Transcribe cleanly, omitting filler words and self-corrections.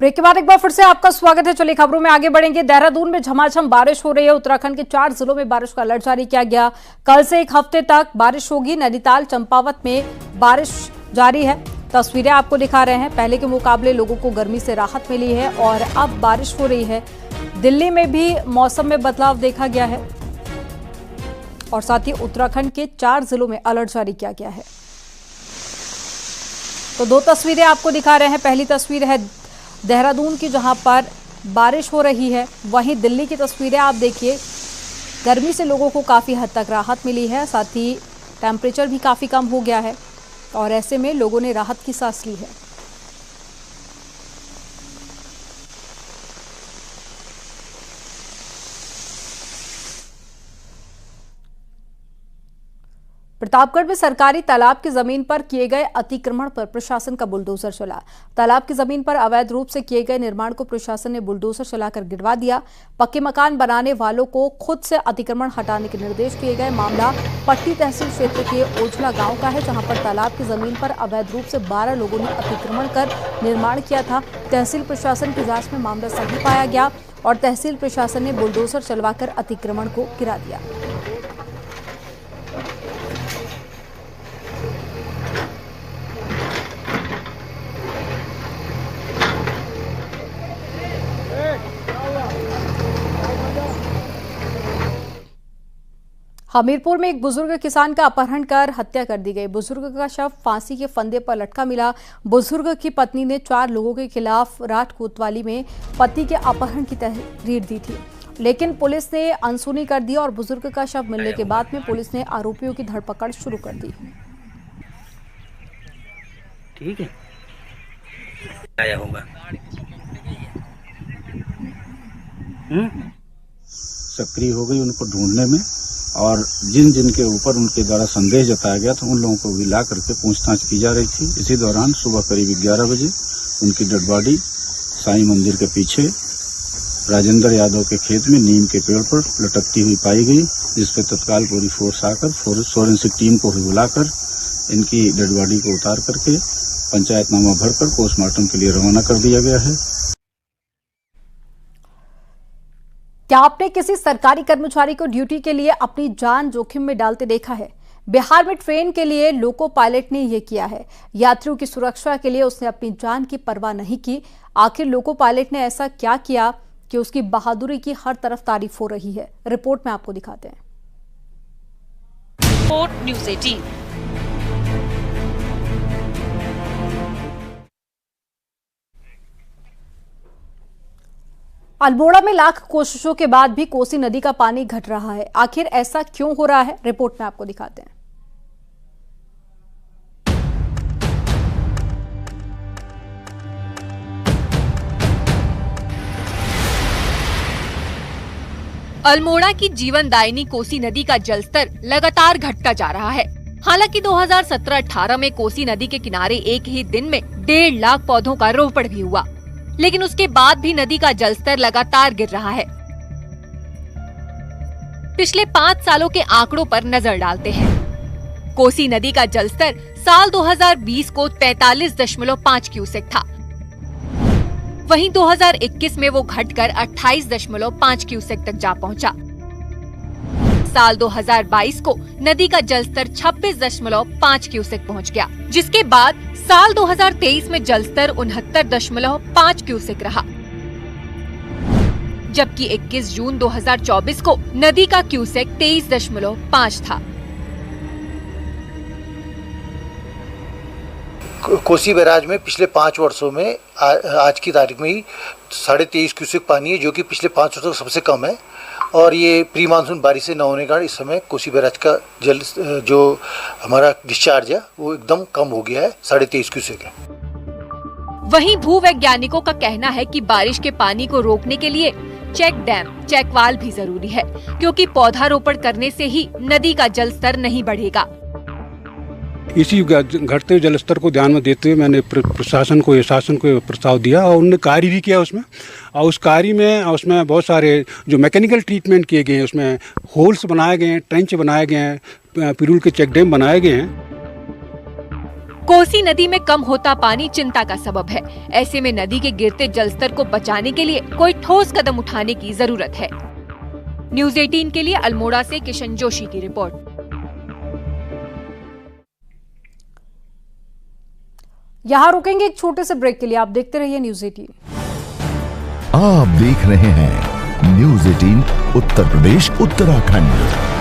Break के बाद एक बार फिर से आपका स्वागत है। चलिए खबरों में आगे बढ़ेंगे। देहरादून में झमाझम बारिश हो रही है। उत्तराखंड के 4 जिलों में बारिश का अलर्ट जारी किया गया। कल से एक हफ्ते तक बारिश होगी। नैनीताल चंपावत में बारिश जारी है। तस्वीरें आपको दिखा रहे हैं। पहले के मुकाबले लोगों को गर्मी से राहत मिली है और अब बारिश हो रही है। दिल्ली में भी मौसम में बदलाव देखा गया है और साथ ही उत्तराखंड के 4 जिलों में अलर्ट जारी किया गया है। तो 2 तस्वीरें आपको दिखा रहे हैं। पहली तस्वीर है देहरादून की, जहां पर बारिश हो रही है। वहीं दिल्ली की तस्वीरें आप देखिए। गर्मी से लोगों को काफ़ी हद तक राहत मिली है। साथ ही टेम्परेचर भी काफ़ी कम हो गया है और ऐसे में लोगों ने राहत की सांस ली है। प्रतापगढ़ में सरकारी तालाब की जमीन पर किए गए अतिक्रमण पर प्रशासन का बुलडोजर चला। तालाब की जमीन पर अवैध रूप से किए गए निर्माण को प्रशासन ने बुलडोजर चलाकर गिरवा दिया। पक्के मकान बनाने वालों को खुद से अतिक्रमण हटाने के निर्देश दिए गए। मामला पट्टी तहसील क्षेत्र के ओझला गांव का है, जहां पर तालाब की जमीन पर अवैध रूप से 12 लोगों ने अतिक्रमण कर निर्माण किया था। तहसील प्रशासन की जांच में मामला सही पाया गया और तहसील प्रशासन ने बुलडोजर चलवाकर अतिक्रमण को गिरा दिया। हमीरपुर में एक बुजुर्ग किसान का अपहरण कर हत्या कर दी गई। बुजुर्ग का शव फांसी के फंदे पर लटका मिला। बुजुर्ग की पत्नी ने 4 लोगों के खिलाफ राठ कोतवाली में पति के अपहरण की तहरीर दी थी, लेकिन पुलिस ने अनसुनी कर दी और बुजुर्ग का शव मिलने के बाद में पुलिस ने आरोपियों की धरपकड़ शुरू कर दी। ठीक है, आया होगा। सक्रिय हो गई उनको ढूंढने में और जिन जिन के ऊपर उनके द्वारा संदेह जताया गया था उन लोगों को भी ला करके पूछताछ की जा रही थी। इसी दौरान सुबह करीब 11 बजे उनकी डेड बॉडी साईं मंदिर के पीछे राजेंद्र यादव के खेत में नीम के पेड़ पर लटकती हुई पाई गई, जिस पर तत्काल पूरी फोर्स आकर फोरेंसिक टीम को भी बुलाकर इनकी डेड बॉडी को उतार करके पंचायतनामा भरकर पोस्टमार्टम के लिए रवाना कर दिया गया है। क्या आपने किसी सरकारी कर्मचारी को ड्यूटी के लिए अपनी जान जोखिम में डालते देखा है? बिहार में ट्रेन के लिए लोको पायलट ने यह किया है। यात्रियों की सुरक्षा के लिए उसने अपनी जान की परवाह नहीं की। आखिर लोको पायलट ने ऐसा क्या किया कि उसकी बहादुरी की हर तरफ तारीफ हो रही है? रिपोर्ट में आपको दिखाते हैं। Report news 18। अल्मोड़ा में लाख कोशिशों के बाद भी कोसी नदी का पानी घट रहा है। आखिर ऐसा क्यों हो रहा है? रिपोर्ट में आपको दिखाते हैं। अल्मोड़ा की जीवनदायिनी कोसी नदी का जलस्तर लगातार घटता जा रहा है। हालांकि 2017-18 में कोसी नदी के किनारे एक ही दिन में 1.5 लाख पौधों का रोपण भी हुआ, लेकिन उसके बाद भी नदी का जलस्तर लगातार गिर रहा है। पिछले 5 सालों के आंकड़ों पर नजर डालते हैं। कोसी नदी का जलस्तर साल 2020 को 43.5 क्यूसेक था। वहीं 2021 में वो घटकर 28.5 क्यूसेक तक जा पहुंचा। साल 2022 को नदी का जलस्तर 26.5 क्यूसेक पहुंच गया, जिसके बाद साल 2023 में जलस्तर 69.5 क्यूसेक रहा, जबकि 21 जून 2024 को नदी का क्यूसेक 23.5 था। कोसी बैराज में पिछले 5 वर्षों में आज की तारीख में ही 23.5 क्यूसेक पानी है, जो कि पिछले 5 वर्षों का सबसे कम है। और ये प्री मानसून बारिश से न होने का इस समय कोसी बैराज का जल जो हमारा डिस्चार्ज है वो एकदम कम हो गया है, 23.5 क्यूसेक है। वहीं भूवैज्ञानिकों का कहना है कि बारिश के पानी को रोकने के लिए चेक डैम, चेक वाल भी जरूरी है, क्योंकि पौधारोपण करने से ही नदी का जलस्तर नहीं बढ़ेगा। इसी घटते हुए जलस्तर को ध्यान में देते हुए मैंने प्रशासन को, शासन को प्रस्ताव दिया और उन्होंने कार्य भी किया उसमें। और उस कार्य में उसमें बहुत सारे जो मैकेनिकल ट्रीटमेंट किए गए हैं, उसमें होल्स बनाए गए हैं, ट्रेंच बनाए गए हैं, पिरूल के चेक डैम बनाए गए हैं। कोसी नदी में कम होता पानी चिंता का सबब है। ऐसे में नदी के गिरते जलस्तर को बचाने के लिए कोई ठोस कदम उठाने की जरूरत है। न्यूज़ 18 के लिए अल्मोड़ा से किशन जोशी की रिपोर्ट। यहाँ रुकेंगे एक छोटे से ब्रेक के लिए। आप देखते रहिए न्यूज़ 18। आप देख रहे हैं न्यूज़ 18 उत्तर प्रदेश उत्तराखंड।